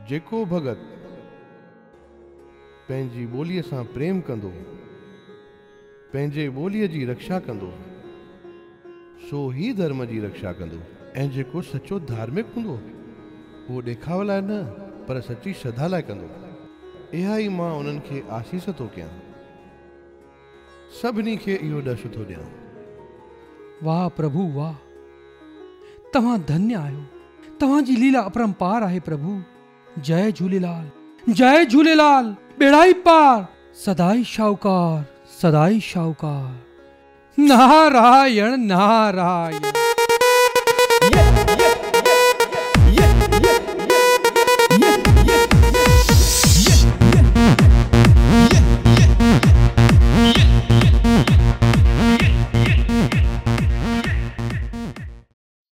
जेको भगत पंहिंजी ॿोलीअ सां प्रेम कंदो, पंहिंजे ॿोलीअ जी रक्षा कंदो, सो ही धर्म जी रक्षा कंदो। ऐं जेको सचो धार्मिक हूंदो, उहो ॾेखाव लाइ न पर सची श्रद्धा लाइ कंदो। इहा ई मां उन्हनि खे आसीस थो कयां, सभिनी खे इहो ॾस थो ॾियां। वाह प्रभु वाह, तव्हां धन्य आहियो, तव्हांजी लीला अपरंपार आहे प्रभु। जय झूलेलाल, जय झूलेलाल। बेड़ाई पार, सदाई शाहूकार, सदाई शाहूकार। नारायण नारायण।